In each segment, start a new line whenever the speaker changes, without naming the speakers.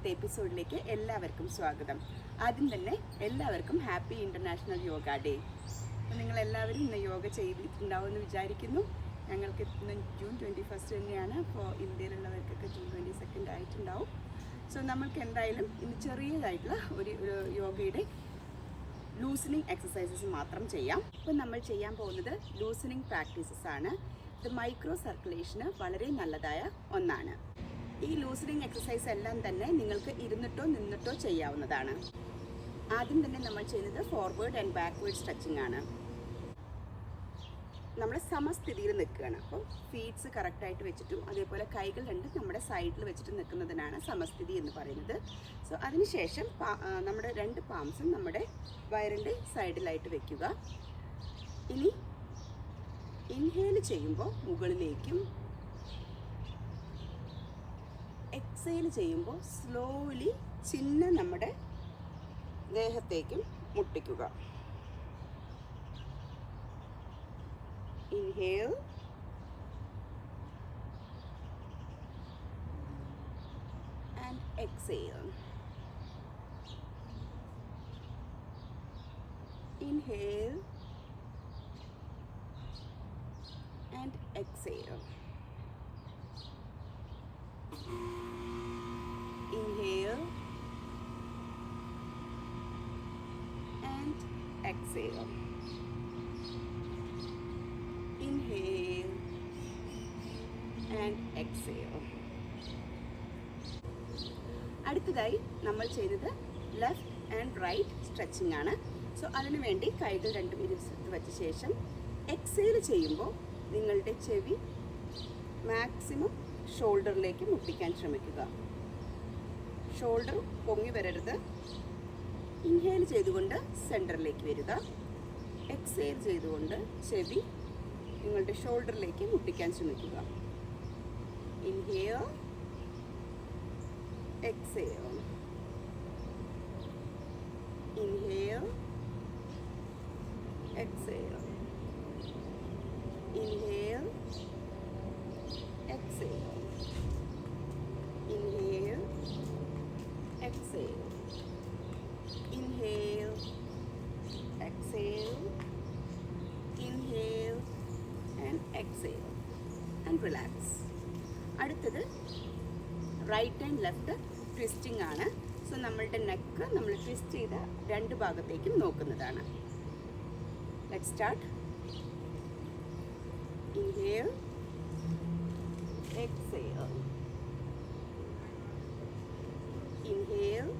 ഇന്നത്തെ എപ്പിസോഡിലേക്ക് എല്ലാവർക്കും സ്വാഗതം. ആദ്യം തന്നെ എല്ലാവർക്കും ഹാപ്പി ഇൻ്റർനാഷണൽ യോഗ ഡേ. അപ്പോൾ നിങ്ങളെല്ലാവരും ഇന്ന് യോഗ ചെയ്തിട്ടുണ്ടാവുമെന്ന് വിചാരിക്കുന്നു. ഞങ്ങൾക്ക് ഇന്ന് ജൂൺ 21 തന്നെയാണ്. അപ്പോൾ ഇന്ത്യയിലുള്ളവർക്കൊക്കെ ജൂൺ 22 ആയിട്ടുണ്ടാവും. സോ നമ്മൾക്ക് എന്തായാലും ഇന്ന് ചെറിയതായിട്ടുള്ള ഒരു യോഗയുടെ ലൂസനിങ് എക്സസൈസസ് മാത്രം ചെയ്യാം. അപ്പോൾ നമ്മൾ ചെയ്യാൻ പോകുന്നത് ലൂസനിങ് പ്രാക്ടീസസ് ആണ്. ഇത് മൈക്രോ സർക്കുലേഷന് വളരെ നല്ലതായ ഒന്നാണ്. ഈ ലൂസനിങ് എക്സസൈസ് എല്ലാം തന്നെ നിങ്ങൾക്ക് ഇരുന്നിട്ടോ നിന്നിട്ടോ ചെയ്യാവുന്നതാണ്. ആദ്യം തന്നെ നമ്മൾ ചെയ്യുന്നത് ഫോർവേഡ് ആൻഡ് ബാക്ക്വേർഡ് സ്ട്രെച്ചിങ് ആണ്. നമ്മൾ സമസ്ഥിതിയിൽ നിൽക്കുകയാണ്. അപ്പോൾ ഫീറ്റ്സ് കറക്റ്റായിട്ട് വെച്ചിട്ടും അതേപോലെ കൈകൾ രണ്ടും നമ്മുടെ സൈഡിൽ വെച്ചിട്ട് നിൽക്കുന്നതിനാണ് സമസ്ഥിതി എന്ന് പറയുന്നത്. സോ അതിനുശേഷം നമ്മുടെ രണ്ട് പാംസും നമ്മുടെ വയറിൻ്റെ സൈഡിലായിട്ട് വെക്കുക. ഇനി ഇൻഹേൽ ചെയ്യുമ്പോൾ മുകളിലേക്കും എക്സേൽ ചെയ്യുമ്പോൾ സ്ലോലി ചിഹ്ന നമ്മുടെ ദേഹത്തേക്കും മുട്ടിക്കുക. Inhale and exhale. Inhale and exhale. Inhale and exhale. Inhale and exhale. അടുത്തതായി നമ്മൾ ചെയ്യുന്നത് ലെഫ്റ്റ് ആൻഡ് റൈറ്റ് സ്ട്രെച്ചിങ് ആണ്. സോ അതിനു വേണ്ടി കൈകൾ രണ്ടും ഇരുവശത്ത് വെച്ച ശേഷം എക്സേൽ ചെയ്യുമ്പോൾ നിങ്ങളുടെ ചെവി മാക്സിമം ഷോൾഡറിലേക്ക് മുട്ടിക്കാൻ ശ്രമിക്കുക. ഷോൾഡർ പൊങ്ങി വരരുത്. ഇൻഹേൽ ചെയ്തുകൊണ്ട് സെൻറ്ററിലേക്ക് വരിക. എക്സേൽ ചെയ്തുകൊണ്ട് ചെവി നിങ്ങളുടെ ഷോൾഡറിലേക്ക് മുട്ടിക്കാൻ ശ്രമിക്കുക. Inhale, exhale. Inhale, exhale. Inhale, exhale. Inhale, exhale. Inhale, exhale. Inhale and exhale and relax. അടുത്തത് റൈറ്റ് ആൻഡ് ലെഫ്റ്റ് ട്വിസ്റ്റിംഗ് ആണ്. സോ നമ്മളുടെ നെക്ക് നമ്മൾ ട്വിസ്റ്റ് ചെയ്ത രണ്ട് ഭാഗത്തേക്കും നോക്കുന്നതാണ്. Let's start. Inhale, exhale. Inhale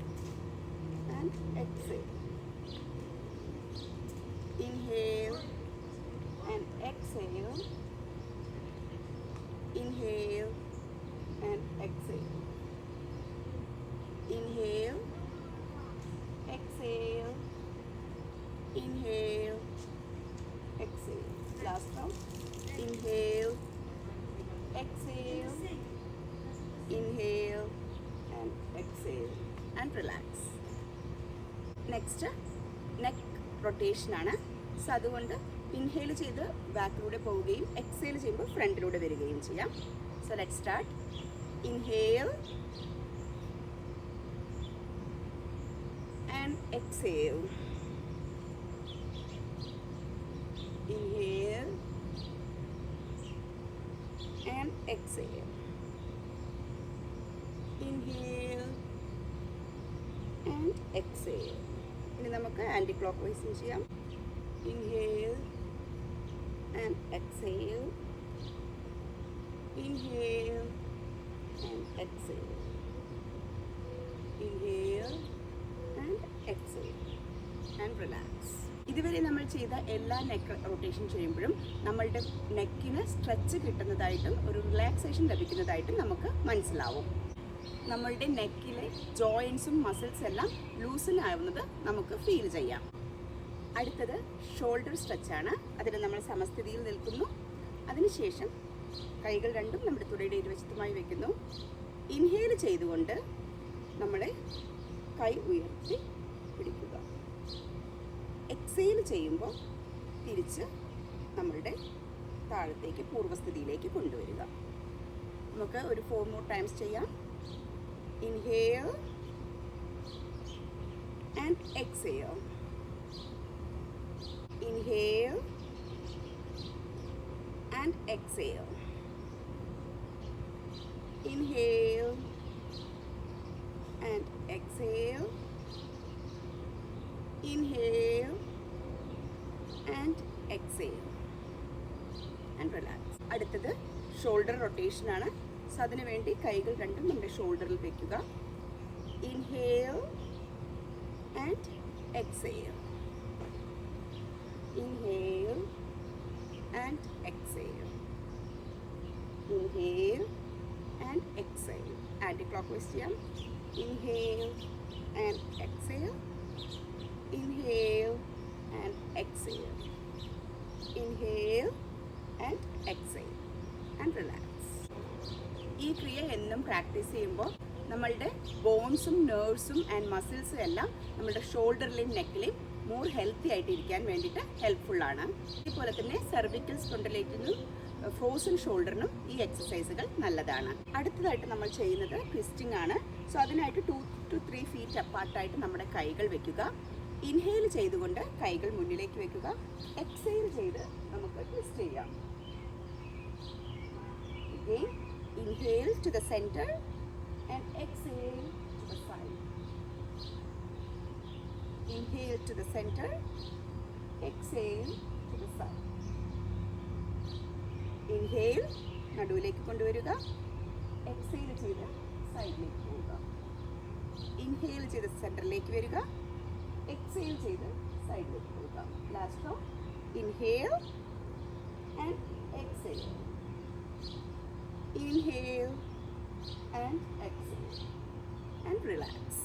and exhale. Inhale and exhale. Inhale and exhale. Inhale, exhale. Inhale, exhale. Last round. Inhale, exhale, inhale and exhale and relax. Next neck rotation ആണ്. So അതുകൊണ്ട് inhale ചെയ്ത് ബാക്കിലൂടെ പോവുകയും exhale ചെയ്യുമ്പോൾ ഫ്രണ്ടിലൂടെ വരികയും ചെയ്യാം. So let's start. Inhale and exhale. Inhale and exhale. Inhale and exhale. ഇനി നമുക്ക് anti clock വൈസും ചെയ്യാം. Inhale and exhale. Inhale and exhale. Inhale and exhale and relax. ഇതുവരെ നമ്മൾ ചെയ്ത എല്ലാ നെക്ക് റൊട്ടേഷൻ ചെയ്യുമ്പോഴും നമ്മളുടെ നെക്കിന് സ്ട്രെച്ച് കിട്ടുന്നതായിട്ടും ഒരു റിലാക്സേഷൻ ലഭിക്കുന്നതായിട്ടും നമുക്ക് മനസ്സിലാവും. നമ്മളുടെ നെക്കിലെ ജോയിൻസും മസിൽസ് എല്ലാം ലൂസൻ ആവുന്നത് നമുക്ക് ഫീൽ ചെയ്യാം. അടുത്തത് ഷോൾഡർ സ്ട്രെച്ചാണ്. അതിന് നമ്മൾ സമസ്ഥിതിയിൽ നിൽക്കുന്നു. അതിനുശേഷം കൈകൾ രണ്ടും നമ്മുടെ തുടയുടെ ഇരുവശത്തുമായി വയ്ക്കുന്നു. ഇൻഹേൽ ചെയ്തുകൊണ്ട് നമ്മളെ കൈ ഉയർത്തി പിടിക്കുക. എക്സേൽ ചെയ്യുമ്പോൾ തിരിച്ച് നമ്മളുടെ താഴത്തേക്ക് പൂർവ്വസ്ഥിതിയിലേക്ക് കൊണ്ടുവരിക. നമുക്ക് ഒരു 4 more times ചെയ്യാം. Inhale and exhale. Inhale and exhale. Inhale and exhale. Inhale and exhale and relax. അടുത്തത് ഷോൾഡർ റൊട്ടേഷൻ ആണ്. സോ അതിനു വേണ്ടി കൈകൾ രണ്ടും നമ്മുടെ ഷോൾഡറിൽ വെക്കുക. Inhale and exhale. Inhale and exhale. Inhale and exhale. Anticlockwise ചെയ്യാം. Inhale and exhale. Inhale and exhale. Inhale and exhale and relax. ഈ ക്രിയ എന്നും പ്രാക്ടീസ് ചെയ്യുമ്പോൾ നമ്മളുടെ ബോൺസും നെർവ്സും ആൻഡ് മസിൽസും എല്ലാം നമ്മുടെ ഷോൾഡറിലെയും നെക്കിലെയും മോർ ഹെൽത്തി ആയിട്ട് ഇരിക്കാൻ വേണ്ടിയിട്ട് ഹെൽപ്ഫുള്ളാണ്. അതുപോലെ തന്നെ സെർവിക്കൽ സ്പോണ്ടിലൈറ്റിനും ഫ്രോസൺ ഷോൾഡറിനും ഈ എക്സസൈസുകൾ നല്ലതാണ്. അടുത്തതായിട്ട് നമ്മൾ ചെയ്യുന്നത് ട്വിസ്റ്റിംഗ് ആണ്. സോ അതിനായിട്ട് 2 to 3 ഫീറ്റ് അപ്പാർട്ടായിട്ട് നമ്മുടെ കൈകൾ വെക്കുക. ഇൻഹെയിൽ ചെയ്തുകൊണ്ട് കൈകൾ മുന്നിലേക്ക് വെക്കുക. എക്സെയിൽ ചെയ്ത് നമുക്ക് ട്വിസ്റ്റ് ചെയ്യാം. Again, inhale to the center and exhale to the side. Inhale to the center, exhale to the side. Inhale, നടുവിലേക്ക് കൊണ്ടുവരിക. എക്സെയിൽ ചെയ്ത് സൈഡിലേക്ക് പോവുക. ഇൻഹെയിൽ ചെയ്ത് സെൻറ്ററിലേക്ക് വരിക. എക്സെയിൽ ചെയ്ത് സൈഡിലേക്ക് പോവുക. Last inhale and exhale. Inhale and exhale and relax.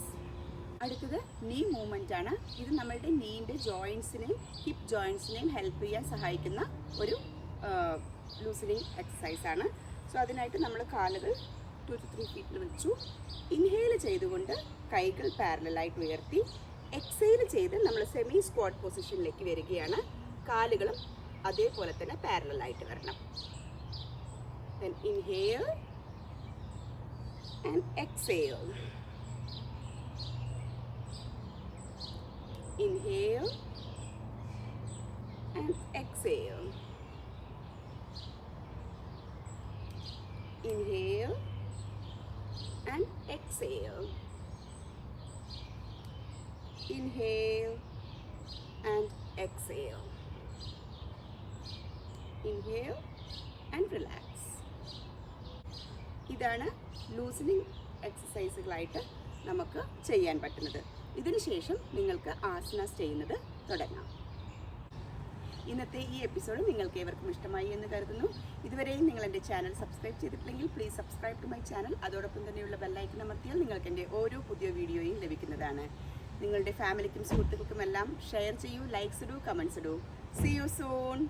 അടുത്തത് നീ മൂവ്മെൻ്റ് ആണ്. ഇത് നമ്മളുടെ നീൻ്റെ ജോയിൻസിനെയും ഹിപ്പ് ജോയിൻസിനെയും ഹെൽപ്പ് ചെയ്യാൻ സഹായിക്കുന്ന ഒരു ലൂസനിങ് എക്സസൈസാണ്. സോ അതിനായിട്ട് നമ്മൾ കാലുകൾ 2 to 3 ഫീറ്റിൽ വെച്ചു. ഇൻഹേൽ ചെയ്തുകൊണ്ട് കൈകൾ പാരലലായിട്ട് ഉയർത്തി. എക്സെയിൽ ചെയ്ത് നമ്മൾ സെമി സ്ക്വാട്ട് പൊസിഷനിലേക്ക് വരികയാണ്. കാലുകളും അതേപോലെ തന്നെ പാരലലായിട്ട് വരണം. Then inhale and exhale. Inhale and exhale. Inhale and exhale. Inhale and exhale. Inhale and relax. ഇതാണ് ലൂസനിങ് എക്സസൈസുകളായിട്ട് നമുക്ക് ചെയ്യാൻ പറ്റുന്നത്. ഇതിന് ശേഷം നിങ്ങൾക്ക് ആസനാസ് ചെയ്യുന്നത് തുടങ്ങാം. ഇന്നത്തെ ഈ എപ്പിസോഡ് നിങ്ങൾക്ക് ഏവർക്കും ഇഷ്ടമായി എന്ന് കരുതുന്നു. ഇതുവരെയും നിങ്ങൾ എൻ്റെ ചാനൽ സബ്സ്ക്രൈബ് ചെയ്തിട്ടില്ലെങ്കിൽ please subscribe to my channel. അതോടൊപ്പം തന്നെയുള്ള ബെല്ലൈക്കൺ അമർത്തിയാൽ നിങ്ങൾക്ക് എൻ്റെ ഓരോ പുതിയ വീഡിയോയും ലഭിക്കുന്നതാണ്. നിങ്ങളുടെ ഫാമിലിക്കും സുഹൃത്തുക്കൾക്കും എല്ലാം ഷെയർ ചെയ്യൂ, ലൈക്സ് ഇടൂ, കമൻസ് ഇടൂ. See you soon.